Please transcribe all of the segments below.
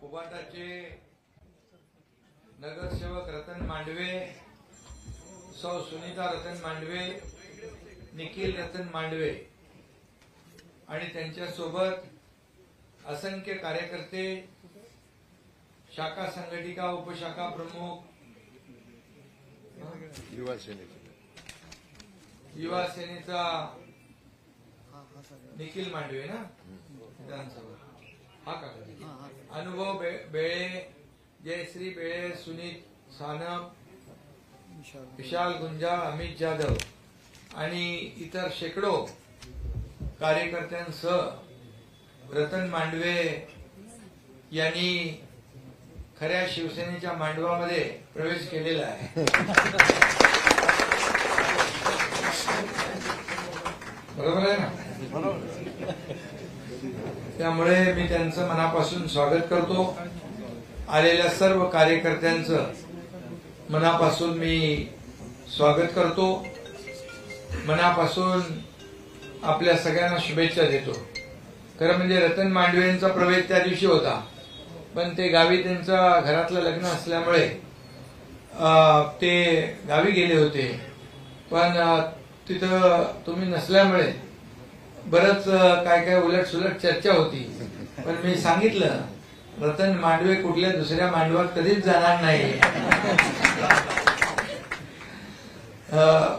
उबाटाचे नगरसेवक रतन मांडवे, सौ सुनीता रतन मांडवे, निखिल रतन मांडवे आणि त्यांच्यासोबत असंख्य कार्यकर्ते, शाखा संघटिका, उपशाखा प्रमुख, युवा सेनेचा निखिल मांडवे ना विधानसभा, हा का अनुभव बेळे, जयश्री बेळे, सुनीत सानप, विशाल गुंजाळ, अमित जाधव आणि इतर शेकडो कार्यकर्त्यांसह रतन मांडवे यांनी खऱ्या शिवसेनेच्या मांडवामध्ये प्रवेश केलेला आहे। बरोबर आहे ना? त्यामुळे मी त्यांचं मनापासून स्वागत करतो। आलेल्या सर्व कार्यकर्त्यांचं मनापासून मी स्वागत करतो। मनापासून आपल्या सगळ्यांना शुभेच्छा देतो। खरं म्हणजे रतन मांडवेंचा प्रवेश त्या दिवशी होता, पण ते गावी त्यांच्या घरातलं लग्न असल्यामुळे ते गावी गेले होते, पण तिथं तुम्ही नसल्यामुळे बरंच काय काय उलट सुलट चर्चा होती। पण मी सांगितलं रतन मांडवे कुठल्या दुसऱ्या मांडवात कधीच जाणार नाही।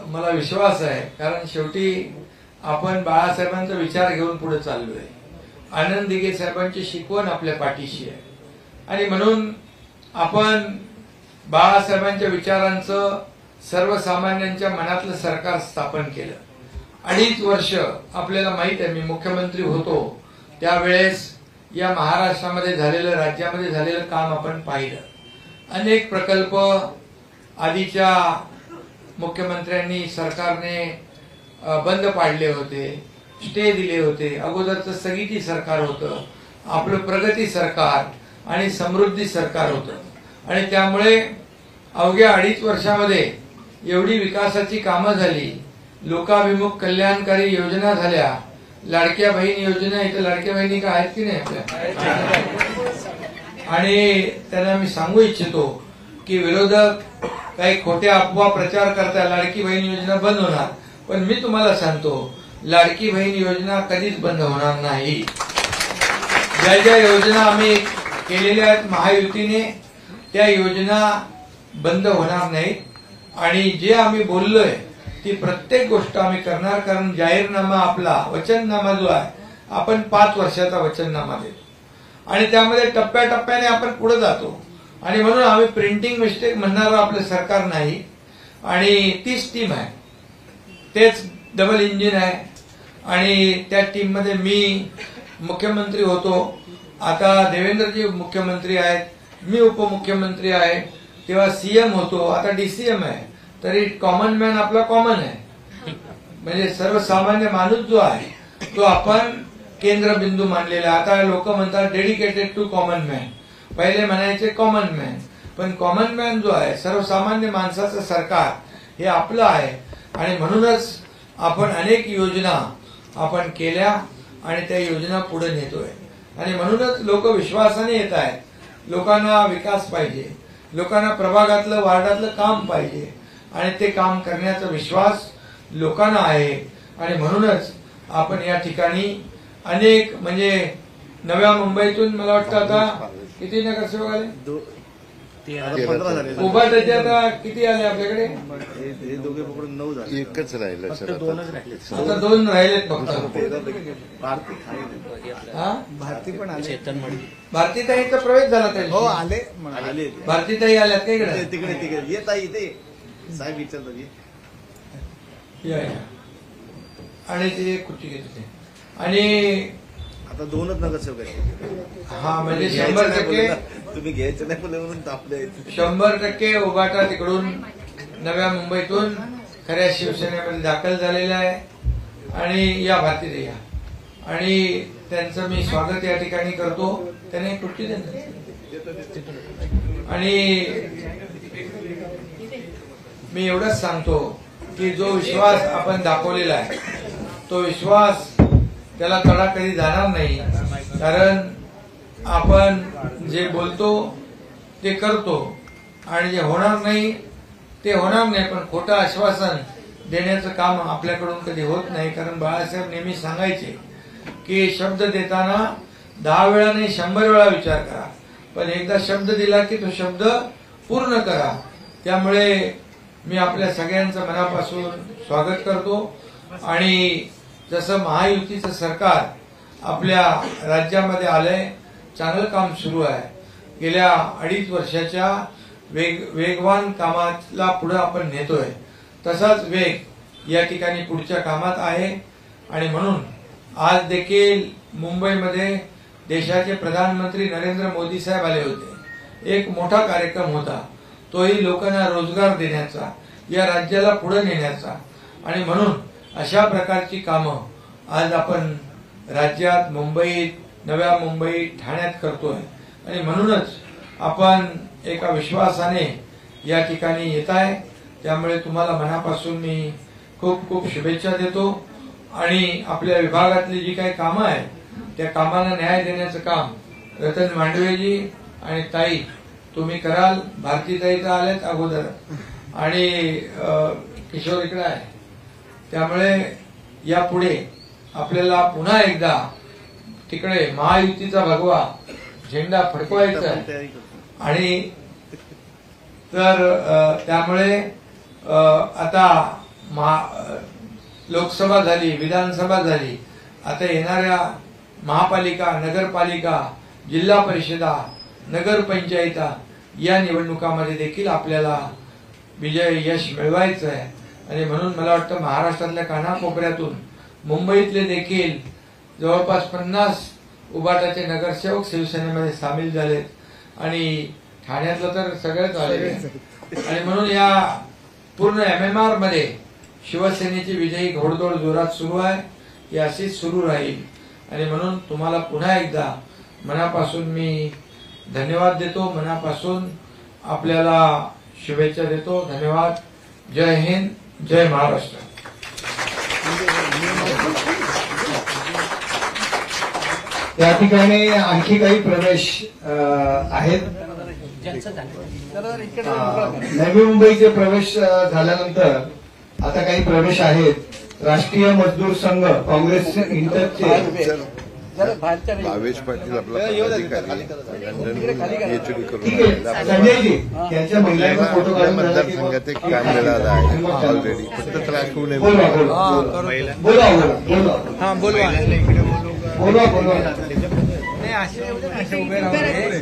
मला विश्वास आहे, कारण शेवटी आपण बाळासाहेबांचा विचार घेऊन पुढे चाललोय। आनंद दिघे साहेबांची शिकवण आपल्या पाठीशी आहे आणि म्हणून आपण बाळासाहेबांच्या विचारांचं सर्वसामान्यांच्या मनातलं सरकार स्थापन केलं। 2.5 वर्ष आपल्याला माहित आहे, मी मुख्यमंत्री होतो त्यावेळेस या महाराष्ट्रामध्ये झालेलं, राज्यामध्ये झालेलं काम आपण पाहिलं। अनेक प्रकल्प आधीच्या मुख्यमंत्र्यांनी, सरकारने बंद पाडले होते, स्टे दिले होते। अगोदरचं स्थगिती सरकार होतं, आपलं प्रगती सरकार आणि समृद्धी सरकार होतं आणि त्यामुळे अवघ्या 2.5 वर्षामध्ये एवढी विकासाची कामं झाली, लोकाभिमुख कल्याणकारी योजना झाल्या, लाडक्या बहीण योजना, इथं लाडक्या बहिणी का आहेत की नाही आपल्या? आणि त्यांना मी सांगू इच्छितो की विरोधक काही खोट्या अफवा प्रचार करता लाडकी बहीण योजना बंद होणार, पण मी तुम्हाला सांगतो लाडकी बहीण योजना कधीच बंद होणार नाही। ज्या ज्या योजना आम्ही केलेल्या आहेत महायुतीने, त्या योजना बंद होणार नाहीत आणि जे आम्ही बोललोय ती प्रत्येक गोष्ट आम्ही करणार। कारण जाहीरनामा, आपला वचननामा जो आहे, आपण 5 वर्षाचा वचननामा देतो आणि त्यामध्ये टप्प्याटप्प्याने आपण पुढे जातो आणि म्हणून आम्ही प्रिंटिंग मिस्टेक म्हणणारं आपलं सरकार नाही। आणि तीच टीम आहे, तेच डबल इंजिन आहे आणि त्या टीम मध्ये मी मुख्यमंत्री होतो, आता देवेंद्रजी मुख्यमंत्री आहेत, मी उपमुख्यमंत्री आहे, तेव्हा सीएम होतो, आता डीसीएम आहे, तरी कॉमन मॅन आपला कॉमन आहे। म्हणजे सर्वसामान्य माणूस जो आहे तो आपण केंद्रबिंदू मानलेला। आता लोक म्हणतात डेडिकेटेड टू कॉमन मॅन, पहिले म्हणायचे कॉमन मॅन, पण कॉमन मॅन जो आहे, सर्वसामान्य माणसाचं सरकार हे आपलं आहे आणि म्हणूनच आपण अनेक योजना आपण केल्या आणि त्या योजना पुढे नेतोय आणि म्हणूनच लोक विश्वासाने येत आहेत। लोकांना विकास पाहिजे, लोकांना प्रभागातलं, वार्डातलं काम पाहिजे आणि ते काम करण्याचा विश्वास लोकांना आहे आणि म्हणूनच आपण या ठिकाणी अनेक, म्हणजे नव्या मुंबईतून मला वाटतं आता किती नगरसेवक आले? 15 झाले। उबाटाचे आता किती आले आपल्याकडे? हे दोघे पकडून 9 झाले। एकच राहिलं, आता 2 राहिलेत फक्त। भारती पण आले, भारतीताईंचा प्रवेश झाला त्या हो आले आले, भारतीताई आल्यात का इकडे? तिकडे तिकडे येत आहे, इथे साहेब विचारतात या आणि ते खुर्ची घेते आणि आता 2च नगरसेवक आहेत। हा, म्हणजे 100% तुम्ही घ्यायचं नाही म्हणून तापले। 100% उबाटा तिकडून नव्या मुंबईतून खऱ्या शिवसेनेमध्ये दाखल झालेला आहे आणि या भारतीताई या आणि त्यांचं मी स्वागत या ठिकाणी करतो। त्याने खुर्ची आणि मी एवढंच सांगतो की जो विश्वास आपण दाखवलेला आहे तो विश्वास त्याला तडा कधी जाणार नाही, कारण आपण जे बोलतो ते करतो आणि जे होणार नाही ते होणार नाही, पण खोटं आश्वासन देण्याचं काम आपल्याकडून कधी होत नाही. कारण बाळासाहेब नेहमी सांगायचे की शब्द देताना 10 वेळा नाही 100 वेळा विचार करा, पण एकदा शब्द दिला की तो शब्द पूर्ण करा. त्यामुळे मी आपल्या सगळ्यांचं मनापासून स्वागत करतो. आणि जसं महायुतीचं सरकार आपल्या राज्यामध्ये आलंय, चांगलं काम सुरू आहे. गेल्या 2.5 वर्षाच्या वेगवान कामाला पुढे आपण नेतोय, तसाच वेग या ठिकाणी पुढच्या कामात आहे. आणि म्हणून आज देखील मुंबईमध्ये देशाचे प्रधानमंत्री नरेंद्र मोदी साहेब आले होते. एक मोठा कार्यक्रम होता, तोही लोकांना रोजगार देण्याचा, या राज्याला पुढे नेण्याचा. आणि म्हणून अशा प्रकारची कामं आज आपण राज्यात, मुंबईत, नव्या मुंबईत, ठाण्यात करतोय. आणि म्हणूनच आपण एका विश्वासाने या ठिकाणी येत आहे. त्यामुळे तुम्हाला मनापासून मी खूप खूप शुभेच्छा देतो. आणि आपल्या विभागातली जी काही कामं आहेत त्या कामांना न्याय देण्याचं काम रतन मांडवेजी आणि ताई तुम्ही कराल. भारतीताई तर आल्याच अगोदर आणि किशोर इकडे आहे. त्यामुळे यापुढे आपल्याला पुन्हा एकदा तिकडे महायुतीचा भगवा झेंडा फडकवायचा आहे. आणि तर त्यामुळे आता लोकसभा झाली, विधानसभा झाली, आता येणाऱ्या महापालिका, नगरपालिका, जिल्हा परिषदा, नगरपंचायता या निवडणुकामध्ये देखील आपल्याला विजय यश मिळवायचं आहे. आणि म्हणून मला वाटतं महाराष्ट्रातल्या कानाकोपऱ्यातून मुंबईतले देखील जवळपास 50 उबाटाचे नगरसेवक शिवसेनेमध्ये सामील झालेत आणि ठाण्यातलं तर सगळंच आले. आणि म्हणून या पूर्ण MMR मध्ये शिवसेनेची विजयी घोडदौड जोरात सुरू आहे. ही अशीच सुरू राहील. आणि म्हणून तुम्हाला पुन्हा एकदा मनापासून मी धन्यवाद देतो, मनापासून आपल्याला शुभेच्छा देतो. धन्यवाद. जय हिंद, जय महाराष्ट्र. त्या ठिकाणी आणखी काही प्रवेश आहेत. नवी मुंबईचे प्रवेश झाल्यानंतर आता काही प्रवेश आहेत. राष्ट्रीय मजदूर संघ काँग्रेस इंटरचे भावेश पाटील आपला पदाधिकारी PhD करून ठीक आहे. संजयजी यांच्या महिलांचा फोटो काढून मतदारसंघात एक काम मिळाला आहे ऑलरेडी. फक्त त्रास होऊ नये बोलवा नाही असे उभे राहू नये.